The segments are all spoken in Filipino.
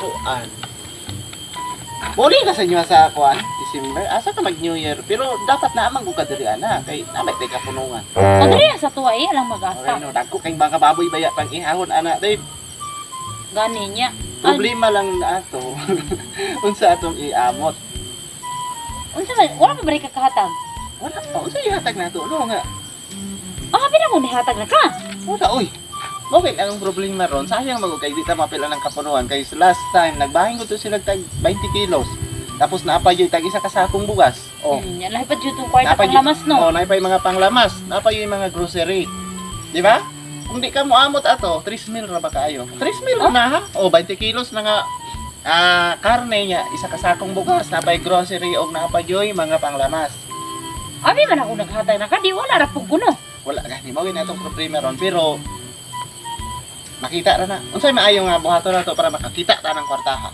kuan. Muli ka sa inyo sa kuan, December. Asa ka mag New Year, pero dapat na amang ka diri ana kay namay tay kapunungan. Kadiri sa tuwa alang mag-asa. Okay, no, dagko kay baka baboy baya pang ihahon ana, babe. Gani niya. Problema lang na ato. Unsa atong iamot? Unsa man, wala pa balik kakahatag. Wala pa, unsa ihatag nato? Ano nga? Pina mo nihatag na ka. Wala, oy. Okay, ang problema ron, sayang magugay, di ta mapila ng kapunuan. Kay last time, nagbahin ko to sila tag 20 kilos. Tapos naapay yung tag isa kasakong bugas. Oh. Yan lahi pa jud tong kwarta Napay- pang lamas no. Oh, naipay mga panglamas. Napay yung mga grocery. Di ba? Kung di ka mo amot ato, 3 mil ra ba kaayo? 3 mil na ha? O, 20 kilos na nga karne niya, isa kasakong bugas, napay grocery o napay yung mga panglamas. Abi man ako naghatag na ka, di wala ra pug kuno. Wala gani mo na itong problema ron, pero makita ra na. Unsay maayo nga buhaton na to para makakita ta ng kwartaha.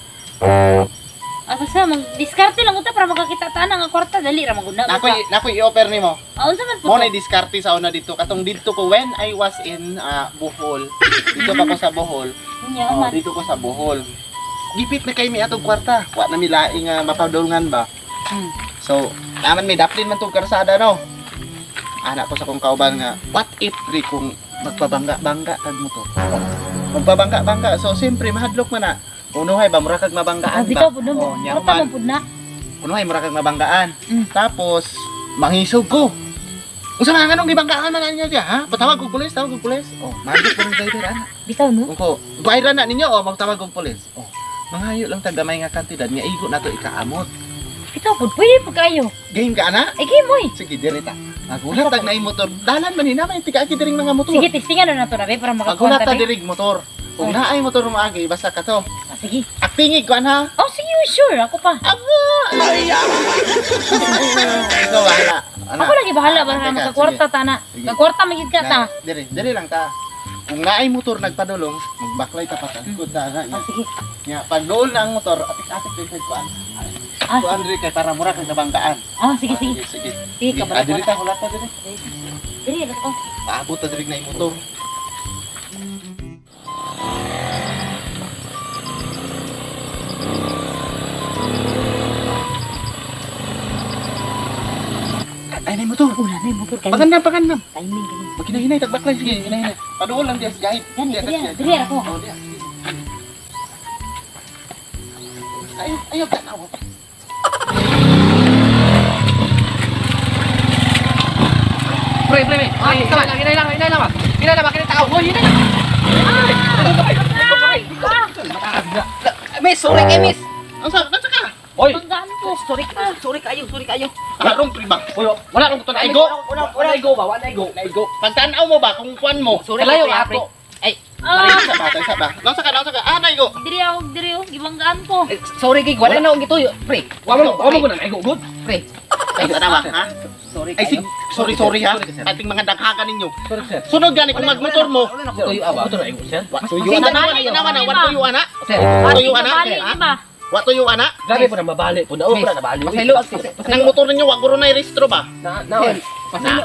Asa sa mag-diskarte lang uta para makakita ta nga kwarta dali ra maguna. Nakoy i-offer nimo. Unsa man Mo po? na diskarte sa una dito katong dito ko when I was in Bohol. Dito pa ko sa Bohol. Nya Oh, man. dito ko sa Bohol. Gipit na kay mi atong kwarta. Wa na mi laing mapadulngan ba. So, naman may daplin man tong karsada no. Anak ko sa kong kauban nga, what if ri kung magpabangga-bangga kag motor? Magpabangga-bangga. So, siyempre mahadlok man na. Unuhay ba mura kag mabanggaan ba? Bitaw pud mo. Oh, Kwarta nyaman. man pud na. Unuhay mura kag mabanggaan. Mm. Tapos manghisog ko. Unsa man anong gibanggaan man ninyo diya, ha? Patawag og pulis, tawag og pulis. Oh, magit ko driver ana. Bitaw no. Ungko, bayra na ninyo oh, magtawag og pulis. Oh, mangayo lang tag gamay nga kantidad nga igo nato ikaamot. Bitaw pud pwede pud kayo. Game ka ana? Ay game moy. Sige, direta. Magulat tag na motor. Dalan man ni naman tiga diring mga motor. Sige, testingan na to na be para Magulat makakuha ta ta be. dirig motor. Kung naay motor mo agi, basta ka to. Sige. Actingig ko ha. Oh, sige, sure. Ako pa. Ikaw wala. Ako lagi bahala para Teka, makakwarta ta na. Sige. Magkwarta magid ka ta. Diri lang ta. Kung naay motor nagpadulong, magbaklay ta pa good ta nga. Ah, sige. Nya pagdool na ang motor, apik-apik din sa kuan. Ah, Kuan diri kay para mura kag nabanggaan. sige, sige. Sige. Sige, kabala Diri ko ta na. wala ta diri. Dili, let's go. Paabot ta diri na yung motor. Ay, na yung motor. Una na yung motor kayo. Pagandam. Timing kayo. Magkinahinay, tagbaklay. Sige, hinahinay. Paduol lang diya, gahit. Yan, Diya, diri, diya. diri ako. Oh, diya. Ayaw ka na. Pre. Sama lang, hinay lang ba? Hinay lang ba? Kinita ako. Oh, hinay lang. Miss, sorry kay miss. Nasa ka? Oy, Pagdaan ko. sorry kayo. Arong pribang. Oy, wala akong kuto na igo. Wala igo ba? Wala igo. Pagtanaw mo ba kung kuan mo? Sorry kayo, pre. Ay, Sa bata, isa ba? Nasa ka. Ah, naigo. Diri ako. Gibanggaan ko. sorry kay wala na akong gituyo. Pre, wala mo ko na igo good. Pre. Ay, tanawa, ha? Sorry Ay, kayo. sorry ha. Sorry, sir. Ating mga daghagan ninyo. Sorry, sir. Sunod gani kung magmotor mo. Wala na akong tuyo ba? Kuto na igo, sir. Tuyo ana na, wan tuyo ana. Sir, Tuyo ana. Bali, di ba? Wa tuyo ana. grabe po na mabali po. Naon po na nabali. Pasaylo at Nang motor ninyo wa guro na rehistro ba? naon. Pasaylo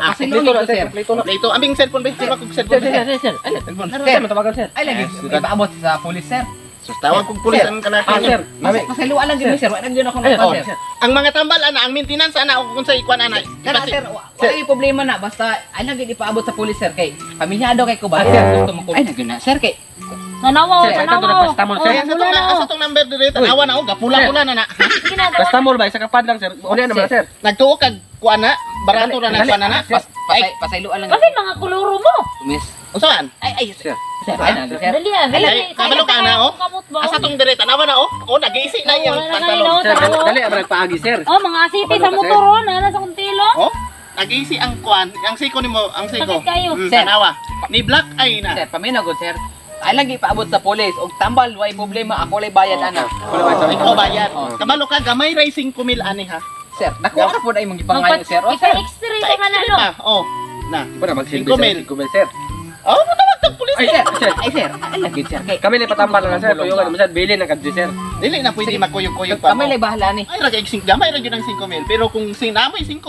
na sir. Dito aming cellphone ba? Tawag kog cellphone. Sir. Ay, Cellphone. sir, matawagan sir. Ay, lagi. Ipaabot sa police, sir. Sus tawag kog pulis ang kanaka. Sir. Pasayluan lang din, sir. Wala din ako ng sir. Ang mga tambal ana, ang maintenance ana o kung sa ikuan ana. Kana sir, wala yung problema na basta ay lagi ipaabot sa police sir kay pamilyado kay ko ba sir gusto mo ko. Ay naguna sir kay. Nanawaw, Sir, nanawaw. pastamol, Oh, Kaya sa tong asa tong number dire tanawa na o gapula-pula na na. Ginagawa. Basta mo ba isa ka pad lang sir. Uli naman sir. Nagtuo kag kuan na, barato ra na kuan na. Pasayluan lang. Kasi mga kuluro mo. Miss. Usahan? Ay sir. Sir, ay na sir. Dali ah. Ay, kabalo ka na, oh. Kamot ba? Asa tong dire tanawa na o? O nag-iisi na yung Wala na pantalon. kayo, Sir, taro. dali abra paagi sir. Oh, mga asiti sa motoron. Nasa kuntilo. Oh, nag-iisi ang kuan, ang siko nimo, ang siko. Sakit kayo. Sir. Tanawa. Ni Black ay na. Sir, paminaw gud sir. Ay lagi ipaabot sa police og tambal way problema ako lay bayad ana. Ikaw bayad. Oh. Kabalo ka gamay racing kumil ani ha. Sir, nakuha ra pud ay mong gipangayo sir. Oh sir. Ipa-extra ka na, no? Oh. Na. Para magsilbi Cinco mil. sir. Oh, tawag tag pulis. Ay sir. Ay lagi sir kay. Kami lay patambal lang sir. Tuyo ka bilin na kadto sir. Dili na pwede makuyog-kuyog pa. Kami lay bahala ni. Ay ra kay gamay ra gyud ang 5,000 pero kung sinamoy 5,000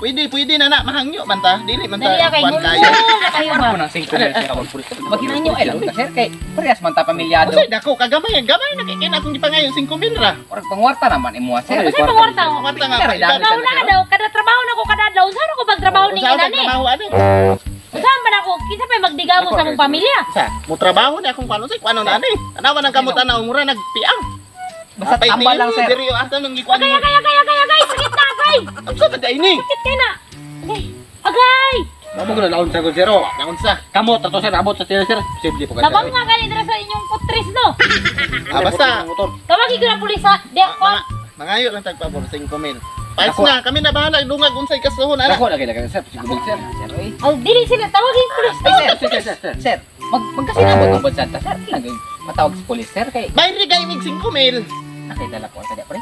Pwede na mahangyo man ta. Dili man ta. Dali kay kuwan gulo kayo. na kayo Ano ba? po ng 5 mil sir abot pulis? Maghinanyo ay lang ta sir kay parehas man ta pamilyado. Kasi dako kagamay na kay kina akong gipangayo 5,000 ra. Orag pangwarta naman imo sir. Kasi pangwarta ko. Kuwarta nga Sir, pa. dami. Trabaho na daw, kada trabaho na ko kada daw. Saan ako magtrabaho ni Sa inani? trabaho ano? Saan man ako? Kinsa pa magdigamo sa mong pamilya? Sa mo trabaho ni akong paano say kuano na ani. Anawa nang kamutan na mura nagpiang. Basta tambal lang sir. Diri asa nang gikuan. Kaya, guys! Sakit na, guys! Ang sa taga ini. Sakit ka na! Agay! Agay! Namo ko na laon sa zero. Naon sa? Kamot ato sir abot sa sir. Posible po Labang nga ganit na sa inyong putris, no? Basta motor. Tawagin ko na pulis, ha? Di ako. mangayo lang tagpabor 5,000. Pais na kami na bahala dungag unsay kasuhon ana. Ako lagi lagi sir. Siguro sir. Sir, oy. Oh, dili sila. Tawagin pulis. Ay, sir. Magkasinabot ng budget ta sir. Lang matawag sa pulis sir kay Bayri kay mig 5,000. nakidala ko sa pre.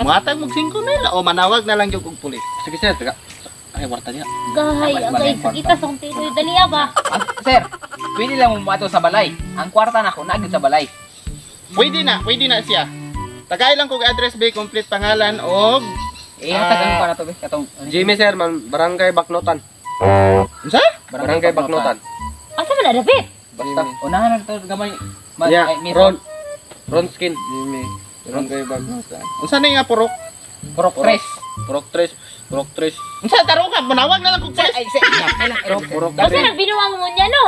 Muhatag mo 5,000 o manawag na lang gyud og pulis. Sige sir. Taga. Ay warta niya. Gay, agay. Sakita sa kong tito. Dali, ba? Sir, pwede lang mo mato sa balay. Ang kwarta na ko nagid sa balay. Pwede na siya. Tagay lang kog address ba complete pangalan og Tagang ko na to be katong Jimmy sir man barangay Baknotan. unsa? Barangay Baknotan. Asa man na, David? Basta unahan na to gamay. Yeah. Miss Ron skin. Jimmy. Barangay Baknotan. Unsa na nga purok? Purok Tres. Purok tres. Unsa taro ka manawag na lang kog Sir, pulis. ay sir, kailang Purok Kasi nagbinuwang mo niya, no?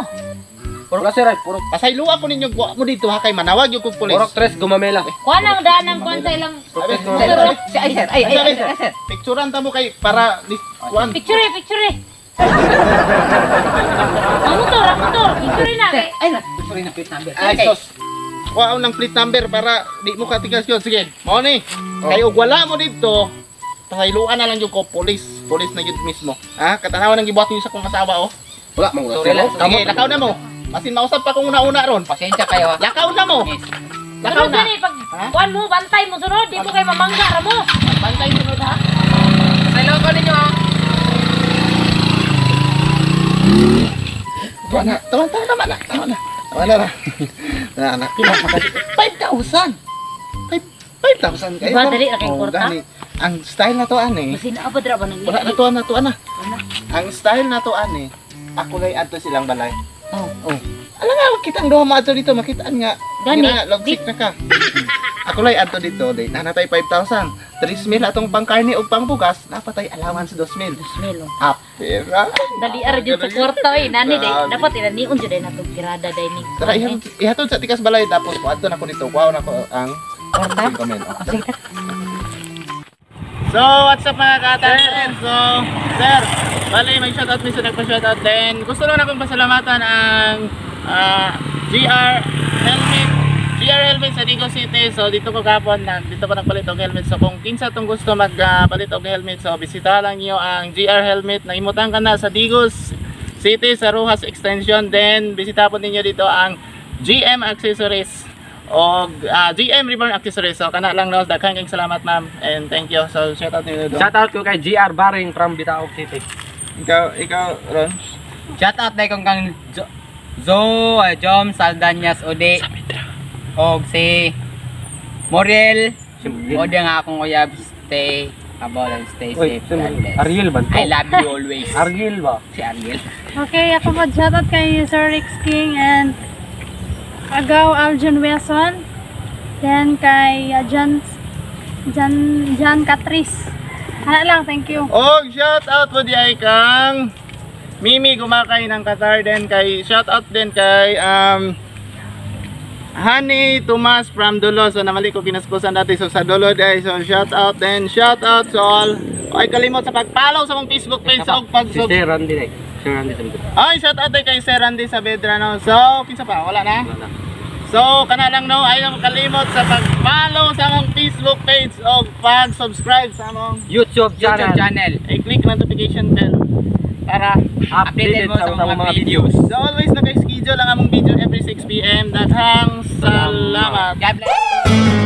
Purok sir ay purok. Pasaylo ako ninyo mo dito ha kay manawag yung kog pulis. Purok tres gumamela. Kuha ng daan ng kuwan sa ilang... Sir. Picturean ta mo kay para kuan. Picture eh. Ang motor. Picture na. Sorry na plate number. Ay sos. Kuha ng plate number para di mo katigas yun. Sige, mao ni. Kay og wala mo dito, pasayloan na lang yung ko pulis na yun mismo. Ha? Katanawan ang gibuhat niyo sa kong asawa oh. Wala mo Sorry lang. Sige, lakaw na mo. Masin mausap pa kung una-una ron. Pasensya kayo ha. Lakaw na mo. Miss. Lakaw Sunod na. yan eh. Pag kuwan mo, bantay mo sunod. Di mo kayo mamangga, mo. Bantay mo na ha. Hello ko ninyo ha. Tama na. Na. Pila pa kasi 5,000. 5,000 kayo. Diba, dali na kayong kwarta? gani. Ang style na to ani. Kasi naabadra ba nang Wala na to ana. Ang style na to ani. Ako lay adto silang balay. Oh. Alam nga kita ang duha maato dito makitaan nga. Gani. Logsik na ka. Ako lay adto dito, day nanatay 5,000. 3,000 atong pangkarne ug pangbugas, napatay allowance 2,000. Smell, oh. Apira. Dali ara jud sa kwarta eh. Nani day. Dapat ilaniun jud ay natong tirada day ni. Tara ihatod sa tikas balay tapos kuadto na ko dito. Kuha na ko ang Kwarta? comment. Sige. So, what's up mga katan? So, sir, bali may shoutout mi sa nagpa-shoutout din. Gusto lang akong pasalamatan ang GR Helmet sa Digo City. So, dito ko kapon na dito ko nagpalit og helmet. So, kung kinsa tong gusto magpalit og helmet, so bisita lang niyo ang GR Helmet. Naimutan ka na sa Digos City sa Rojas Extension. Then, bisita po ninyo dito ang GM Accessories o GM Reborn Accessories. So kana lang no, daghang kayong salamat ma'am and thank you. So shout out niyo doon. Shout out ko kay GR Baring from Bitaog City. Ikaw Ron. Shout out na kong kang Jom Saldanyas Ode. Og si Moriel. Ode nga akong uyab. Stay about and stay Oy, safe. God bless. Ariel ba? I love you always. Ariel ba? Si Ariel. Okay, ako mag-shoutout kay Sir Rex King and Agaw Aljon Wilson. Then kay Jan Catrice. Hala lang, thank you. Og shout out po di ay kang Mimi Gumakay ng Qatar, then kay shout out din kay Honey Tomas from Dulo. So namali ko kinaskusan dati so sa Dulo day. So shout out to all. Ay kalimot sa pag-follow sa mong Facebook page og Si Sir Randy eh. Sir Randy sa Bitaog. ay shout out din kay Sir Randy Saavedra no. So kinsa pa wala na. Wala. So kana lang no, ayaw kalimot sa pag-follow sa among Facebook page o pag-subscribe sa among YouTube YouTube channel. channel. i-click notification bell para Updated mo sa mga videos. so always naka-schedule ang among video every 6 PM. Daghang salamat. God bless.